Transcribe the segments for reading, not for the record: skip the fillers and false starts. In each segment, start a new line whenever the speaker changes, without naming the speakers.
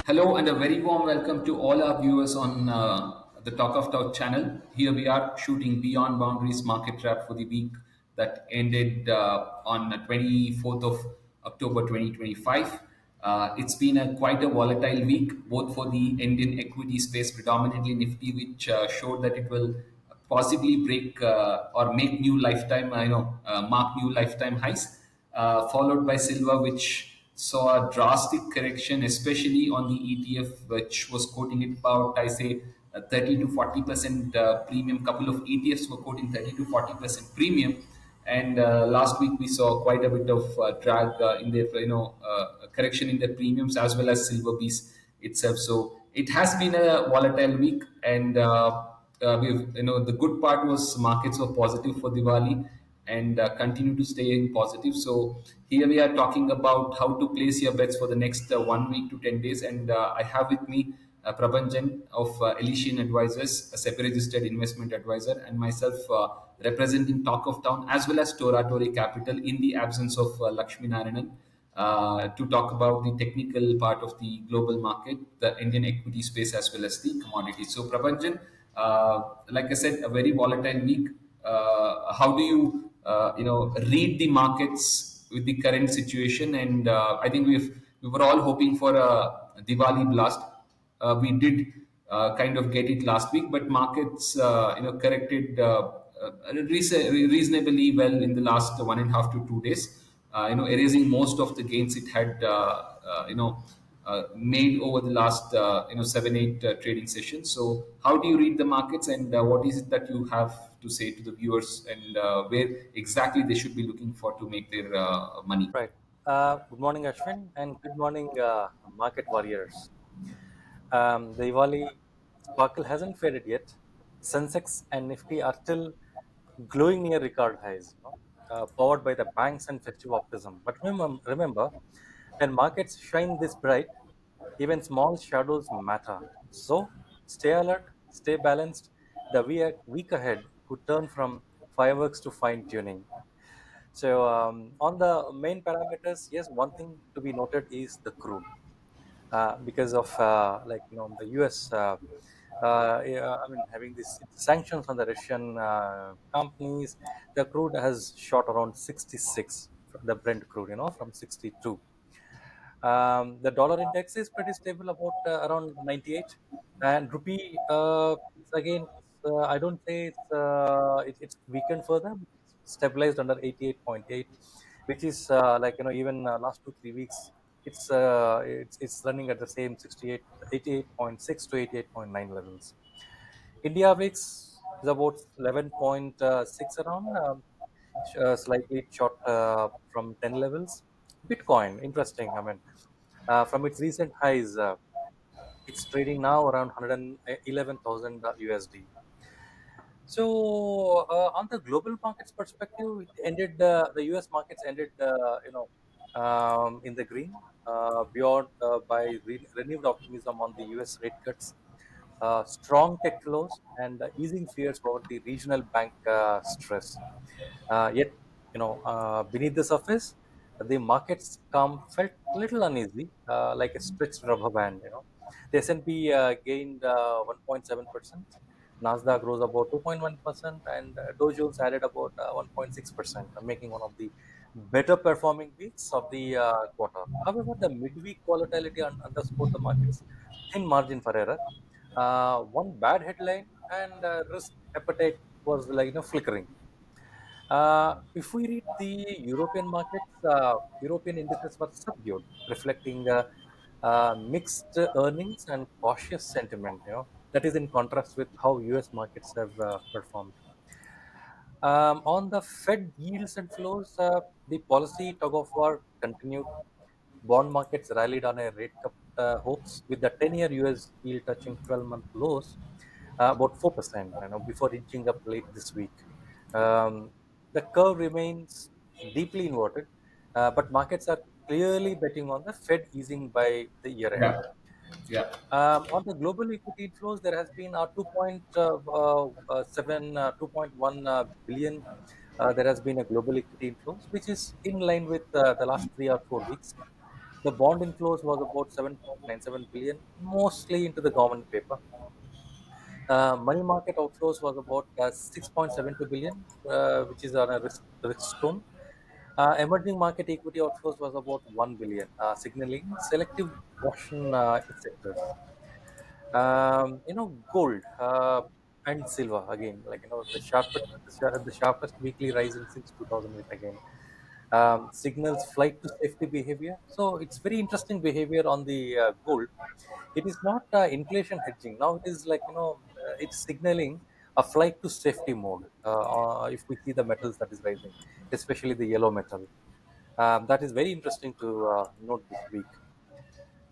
Hello and a very warm welcome to all our viewers on the Talk of Talk channel. Here we are shooting Beyond Boundaries Market Wrap for the week that ended on 24th of October 2025. It's been quite a volatile week, both for the Indian equity space, predominantly Nifty, which showed that it will possibly break or make new lifetime, mark new lifetime highs, followed by silver, which saw a drastic correction, especially on the ETF, which was quoting it about, I say, 30 to 40% premium. Couple of ETFs were quoting 30 to 40% premium, and last week we saw quite a bit of drag in their, correction in their premiums as well as silver piece itself. So it has been a volatile week, and the good part was markets were positive for Diwali and continue to stay in positive. So here we are talking about how to place your bets for the next 1 week to 10 days, and I have with me Prabhanjan of Elysian Advisors, a SEBI registered investment advisor, and myself representing Talk of Town as well as Toratory Capital in the absence of Lakshmi Narayanan. To talk about the technical part of the global market, the Indian equity space, as well as the commodities. So, Prabhanjan, like I said, a very volatile week. How do you, read the markets with the current situation? And I think we were all hoping for a Diwali blast. We did kind of get it last week, but markets, corrected reasonably well in the last 1.5 to 2 days. Erasing most of the gains it had, made over the last, 7, 8 trading sessions. So, how do you read the markets, and what is it that you have to say to the viewers, and where exactly they should be looking for to make their money?
Right. Good morning, Ashwin, and good morning, market warriors. The Diwali sparkle hasn't faded yet. Sensex and Nifty are still glowing near record highs, powered by the banks and festive optimism. But remember, when markets shine this bright, even small shadows matter. So stay alert, stay balanced. The week ahead could turn from fireworks to fine tuning. So on the main parameters, yes, one thing to be noted is the crude, because of the U.S. Yeah, I mean, having these sanctions on the Russian companies, the crude has shot around 66, the Brent crude, from 62. The dollar index is pretty stable, about around 98, and rupee, again, I don't say it's weakened further, but it's stabilized under 88.8, which is even last 2 3 weeks, it's running at the same 68, 88.6 to 88.9 levels. India VIX is about 11.6 around, slightly short from 10 levels. Bitcoin, interesting. I mean, from its recent highs, it's trading now around 111,000 USD. So, on the global markets perspective, it ended the US markets ended, in the green, beyond by renewed optimism on the US rate cuts, strong tech flows, and easing fears about the regional bank stress. Yet, beneath the surface, the markets calm felt little uneasy, like a stretched rubber band. The S&P gained 1.7%, Nasdaq rose about 2.1%, and Dow Jones added about 1.6%, making one of the better performing weeks of the quarter. However, the midweek volatility underscored the market's thin margin for error. One bad headline and risk appetite was flickering. If we read the European markets, European indices were subdued, reflecting mixed earnings and cautious sentiment. That is in contrast with how U.S. markets have performed. On the Fed yields and flows, the policy tug of war continued. Bond markets rallied on a rate cut hopes, with the 10-year US yield touching 12-month lows, about 4%, before inching up late this week. The curve remains deeply inverted, but markets are clearly betting on the Fed easing by the year end.
Yeah, yeah.
On the global equity inflows, there has been 2.1 billion. There has been a global equity inflows, which is in line with the last 3 or 4 weeks. The bond inflows was about 7.97 billion, mostly into the government paper. Money market outflows was about 6.72 billion, which is on a risk tone. Emerging market equity outflows was about 1 billion, signaling selective caution in sectors. Gold and silver again, like the sharpest weekly rise in since 2008 again, signals flight to safety behavior. So it's very interesting behavior on the gold. It is not inflation hedging now. It is like it's signaling a flight to safety mode. If we see the metals that is rising, especially the yellow metal, that is very interesting to note this week.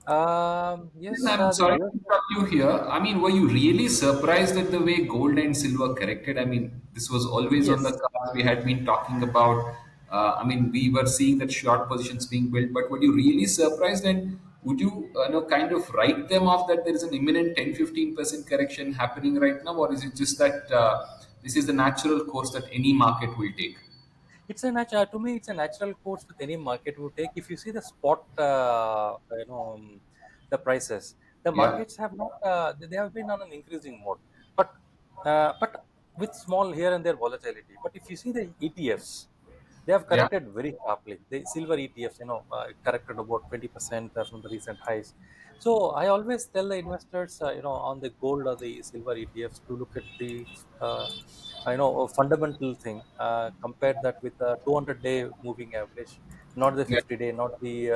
And
Yes,
I'm
the
sorry
US.
to interrupt you here. I mean, were you really surprised at the way gold and silver corrected? I mean, this was always on the
Yes,
cards. We had been talking about. I mean, we were seeing that short positions being built, but were you really surprised? And would you, kind of write them off that there is an imminent 10-15% correction happening right now, or is it just that this is the natural course that any market will take?
it's a natural to me. It's a natural course with any market you take. If you see the spot, the prices, the
Yeah,
markets have not. They have been on an increasing mode, but with small here and there volatility. But if you see the ETFs, they have
yeah,
corrected very sharply. The silver ETFs, corrected about 20% from the recent highs. So I always tell the investors, on the gold or the silver ETFs to look at the, a fundamental thing. Compare that with the 200-day moving average, not the
yeah.
50-day, not the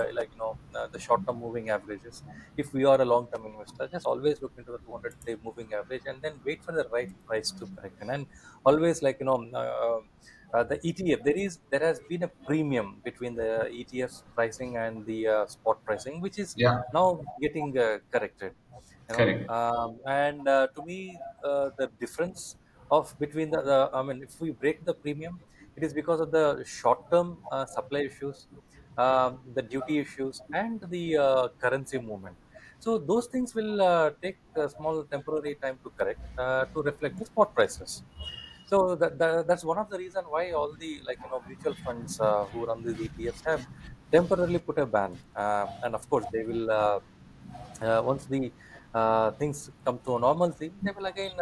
the short-term moving averages. If we are a long-term investor, just always look into the 200-day moving average and then wait for the right price to correct. And always the ETF, there has been a premium between the ETF's pricing and the spot pricing, which is
Yeah,
now getting corrected.
correct.
And to me, the difference of between I mean, if we break the premium, it is because of the short-term supply issues, the duty issues, and the currency movement. So those things will take a small temporary time to correct to reflect the spot prices. So that's one of the reason why all the mutual funds who run these ETFs have temporarily put a ban, and of course they will once the things come to a normalcy, they will again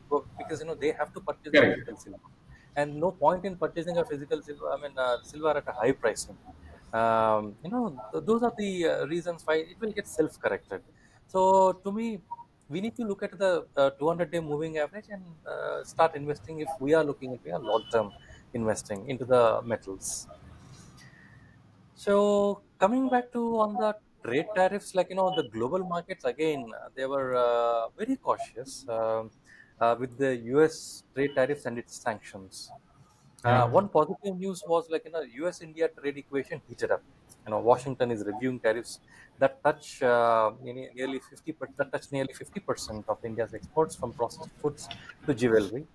go, because they have to purchase the
Correct.
physical silver, and no point in purchasing a physical silver. I mean, silver at a high pricing. Those are the reasons why it will get self-corrected. So to me, we need to look at the 200-day moving average and start investing if we are looking into a long-term investing into the metals. So coming back to on the trade tariffs, the global markets again, they were very cautious with the U.S. trade tariffs and its sanctions.
Yeah,
One positive news was U.S. India trade equation heated up. Washington is reviewing tariffs that touch nearly 50% of India's exports from processed foods to jewelry,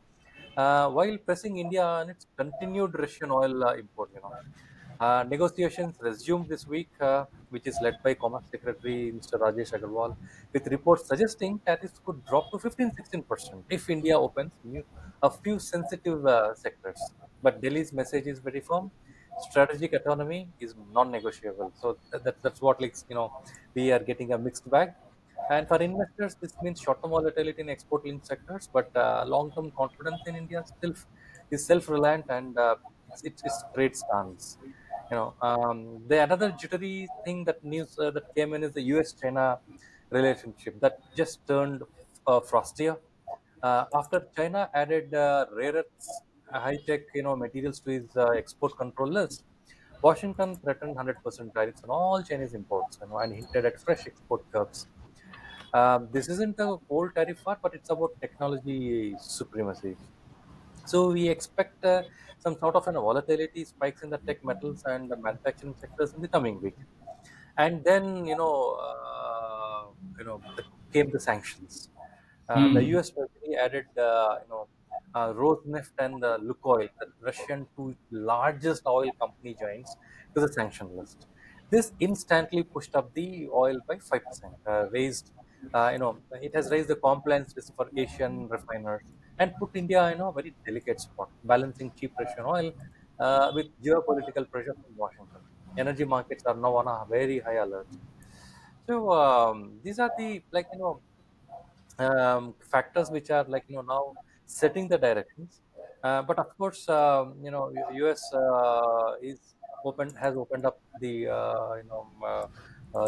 while pressing India on its continued Russian oil import. Negotiations resumed this week, which is led by Commerce Secretary Mr. Rajesh Agarwal, with reports suggesting tariffs could drop to 15-16% if India opens a few sensitive sectors. But Delhi's message is very firm. Strategic autonomy is non-negotiable. So that's what we are getting a mixed bag. And for investors, this means short-term volatility in export-linked sectors, but long-term confidence in India still is self-reliant and its trade stance. The another jittery thing that news that came in is the U.S.-China relationship that just turned frostier after China added rare earths, high-tech materials to its export control list. Washington threatened 100% tariffs on all Chinese imports, and hinted at fresh export curbs. This isn't a cold tariff war, but it's about technology supremacy. So we expect some sort of an volatility spikes in the tech metals and the manufacturing sectors in the coming week. And then came the sanctions. The
Hmm.
U.S. Treasury added Rosneft and Lukoil, the Russian two largest oil company giants, to the sanction list. This instantly pushed up the oil by 5%, raised it has raised the compliance risk for Asian refiners and put India in a very delicate spot, balancing cheap Russian oil with geopolitical pressure from Washington. Energy markets are now on a very high alert. So these are the, like, factors which are, like, now setting the directions. But of course, US is open has opened up the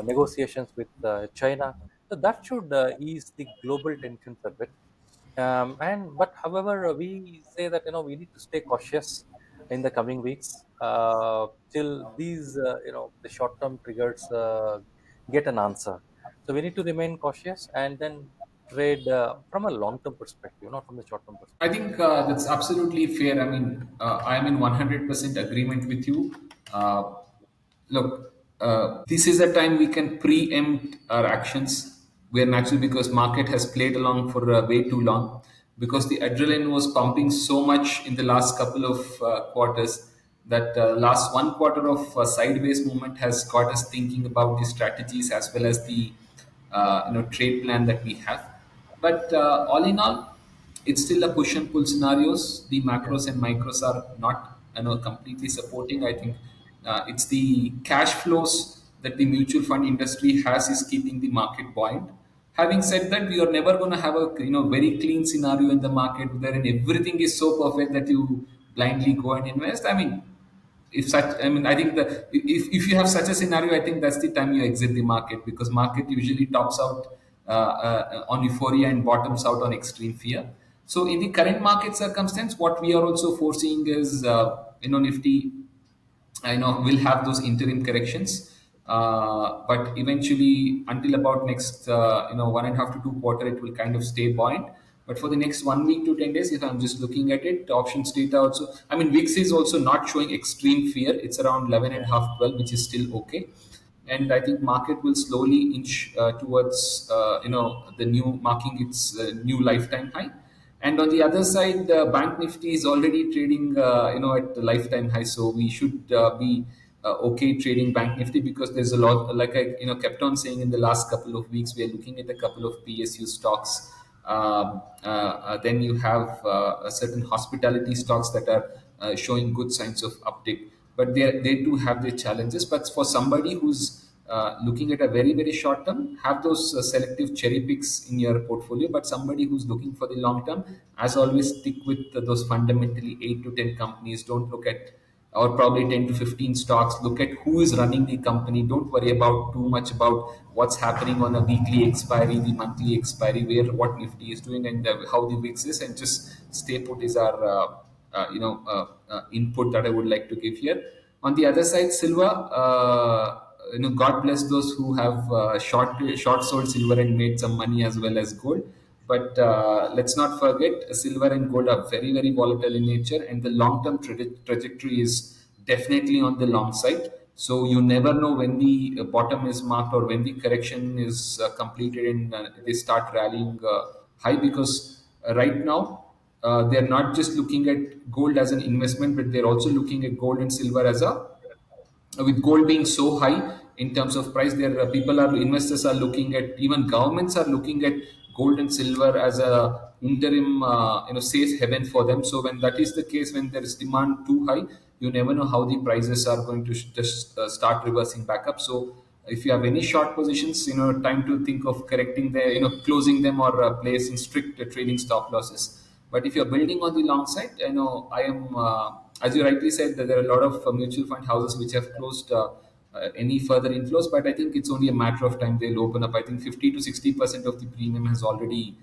negotiations with China, so that should ease the global tensions a bit. And but however, we say that we need to stay cautious in the coming weeks till these the short term triggers get an answer. So we need to remain cautious and then trade from a long term perspective, not from the short term
I
perspective.
think that's absolutely fair. I mean, I am in 100% agreement with you. Look, this is a time we can preempt our actions. We're naturally, because market has played along for way too long, because the adrenaline was pumping so much in the last couple of quarters that last one quarter of sideways movement has got us thinking about the strategies as well as the trade plan that we have. But all in all, it's still a push and pull scenarios. The
Yeah.
macros and micros are not completely supporting. I think it's the cash flows that the mutual fund industry has is keeping the market buoyant. Having said that, we are never going to have a very clean scenario in the market wherein everything is so perfect that you blindly go and invest. I mean, if such, I mean, I think that if you have such a scenario, I think that's the time you exit the market, because market usually tops out on euphoria and bottoms out on extreme fear. So in the current market circumstance, what we are also foreseeing is nifty, I know we'll have those interim corrections, but eventually, until about next 1.5 to 2 quarter, it will kind of stay buoyant. But for the next 1 week to 10 days, if I'm just looking at it, the options data also, I mean, VIX is also not showing extreme fear. It's around 11 and
Yeah.
a half, 12, which is still okay. And I think market will slowly inch towards the new marking its new lifetime high. And on the other side, Bank Nifty is already trading, at the lifetime high. So we should be okay trading Bank Nifty, because there's a lot, like I kept on saying in the last couple of weeks, we are looking at a couple of PSU stocks. Then you have a certain hospitality stocks that are showing good signs of uptick, but they do have their challenges. But for somebody who's looking at a very short term, have those selective cherry picks in your portfolio. But somebody who's looking for the long term, as always, stick with those fundamentally 8 to 10 companies. Don't look at, or probably 10 to 15 stocks. Look at who is running the company. Don't worry about too much about what's happening on a weekly expiry, the monthly expiry, where what Nifty is doing, and how the VIX is, and just stay put is our input that I would like to give here. On the other side, silver. God bless those who have short sold silver and made some money, as well as gold. But let's not forget, silver and gold are very volatile in nature, and the long term trajectory is definitely on the long side. So you never know when the bottom is marked, or when the correction is completed, and they start rallying high, because right now they're not just looking at gold as an investment, but they're also looking at gold and silver as a, with gold being so high in terms of price, there people are, investors are looking at, even governments are looking at gold and silver as a interim safe haven for them. So when that is the case, when there is demand too high, you never know how the prices are going to just start reversing back up. So if you have any short positions, time to think of correcting the, closing them, or placing strict trading stop losses. But if you're building on the long side, I am, as you rightly said, that there are a lot of mutual fund houses which have closed any further inflows. But I think it's only a matter of time they'll open up. I think 50 to 60% of the premium has already,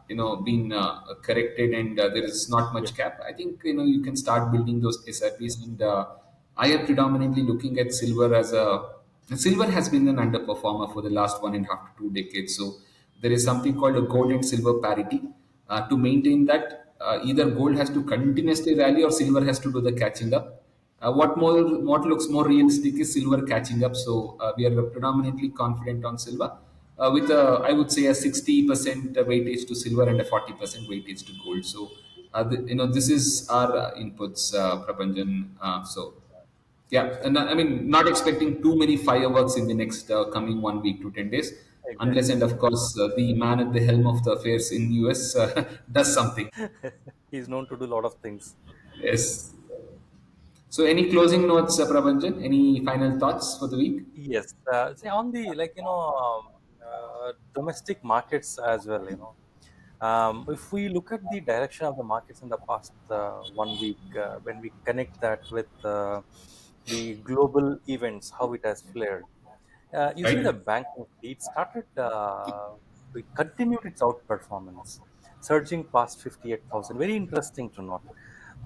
been corrected, and there is not
Yeah.
much cap. I think you can start building those SIPs, and I am predominantly looking at silver as a. Silver has been an underperformer for the last 1.5 to 2 decades. So there is something called a gold and silver parity. To maintain that, either gold has to continuously rally, or silver has to do the catching up. What looks more realistic is silver catching up. So we are predominantly confident on silver, with I would say a 60% weightage to silver and a 40% weightage to gold. So this is our inputs, Prabhanjan. So yeah, and I mean, not expecting too many fireworks in the next coming 1 week to 10 days, unless
Exactly.
and of course the man at the helm of the affairs in US does something.
He's known to do a lot of things.
Yes. So, any closing notes, Prabhanjan? Any final thoughts for the week?
Yes, say on the domestic markets as well. If we look at the direction of the markets in the past 1 week, when we connect that with the global events, how it has flared, you see the
Right.
bank nifty, it continued its outperformance, surging past 58,000. Very interesting to note.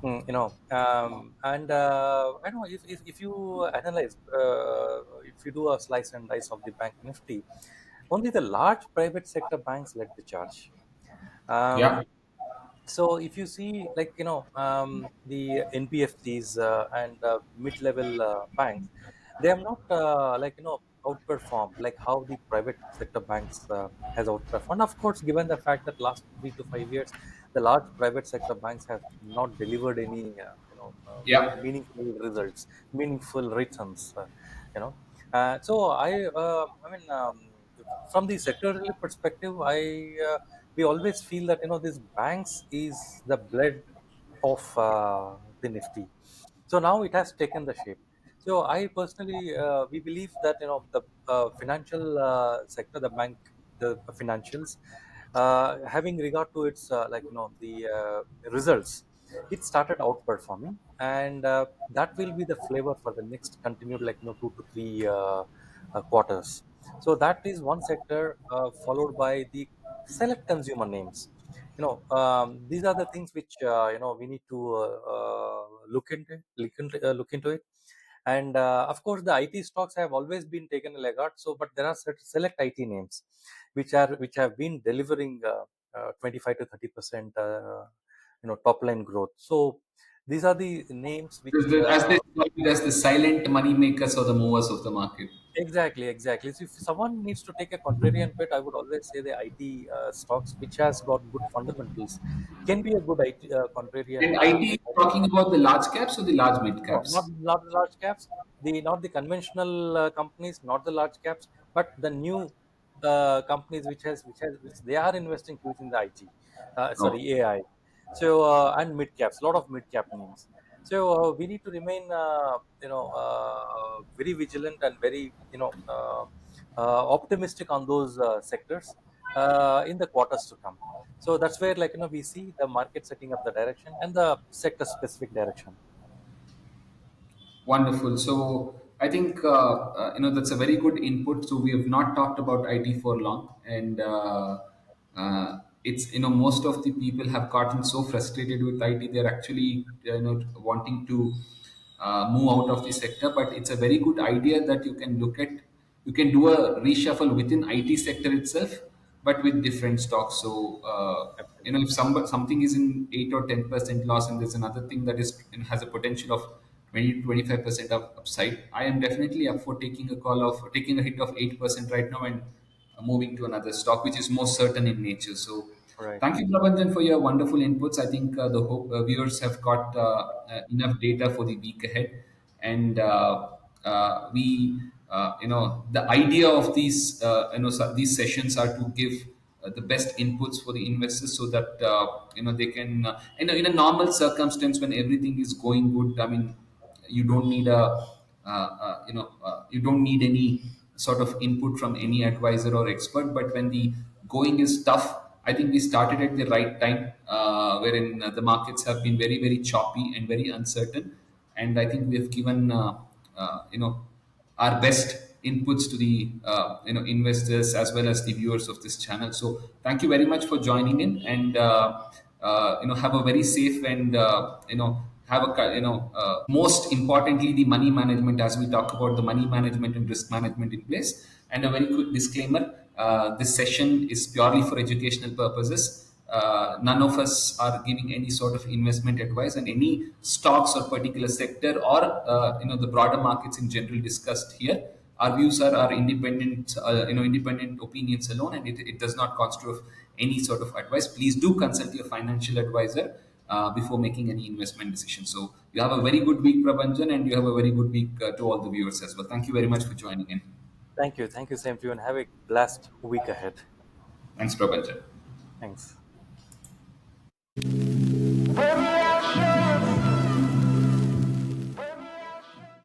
And I know if you analyze, if you do a slice and dice of the bank nifty, only the large private sector banks led the charge. Um,
Yeah.
so if you see, the NBFCs and mid-level banks, they have not outperformed like how the private sector banks has outperformed. Of course, given the fact that last 3 to 5 years, the large private sector banks have not delivered any
Yeah.
meaningful results, meaningful returns. So from the sectoral perspective, we always feel that these banks is the blood of the nifty. So now it has taken the shape. So I personally, we believe that the financial sector, the bank, the financials, having regard to its the results, it started outperforming, and that will be the flavor for the next continued 2 to 3 quarters. So that is one sector, followed by the select consumer names. These are the things which we need to look into it. And of course, the IT stocks have always been taken a laggard. So, but there are select IT names which have been delivering 25 to 30% top line growth. So these are the names which
As they call it, as the silent money makers or the movers of the market.
exactly. So if someone needs to take a contrarian bet, I would always say the IT stocks, which has got good fundamentals, can be a good IT contrarian
And IT is
bet.
talking about the large caps or the large mid
No,
caps?
not the large caps, not the conventional companies, not the large caps, but the new companies which they are investing huge in the IT,
Okay.
sorry, AI. So and mid caps, lot of mid cap names. So we need to remain very vigilant and very optimistic on those sectors in the quarters to come. So that's where we see the market setting up the direction and the sector specific direction.
Wonderful. So I think that's a very good input. So we have not talked about IT for long, and it's most of the people have gotten so frustrated with IT. They're actually wanting to move out of the sector. But it's a very good idea that you can look at. You can do a reshuffle within IT sector itself, but with different stocks. So if something is in 8 or 10% loss, and there's another thing that is has a potential of 20 to 25% of upside, I am definitely up for taking a call of taking a hit of 8% right now and moving to another stock which is more certain in nature. So
Right.
thank you, Prabhanjan, for your wonderful inputs. I think viewers have got enough data for the week ahead, and the idea of these these sessions are to give the best inputs for the investors so that they can in a normal circumstance when everything is going good. I mean, you don't need you don't need any sort of input from any advisor or expert. But when the going is tough, I think we started at the right time, wherein the markets have been very very choppy and very uncertain, and I think we have given our best inputs to the investors as well as the viewers of this channel. So thank you very much for joining in, and have a very safe and have a most importantly the money management, as we talk about the money management and risk management in place. And a very quick disclaimer: this session is purely for educational purposes. None of us are giving any sort of investment advice, and any stocks or particular sector or the broader markets in general discussed here, our views are our independent independent opinions alone, and it does not constitute of any sort of advice. Please do consult your financial advisor before making any investment decision. So you have a very good week, Prabhanjan, and you have a very good week to all the viewers as well. Thank you very much for joining in.
Thank you. Thank you, same to you, and have a blessed week ahead.
Thanks, Prabhanjan.
Thanks.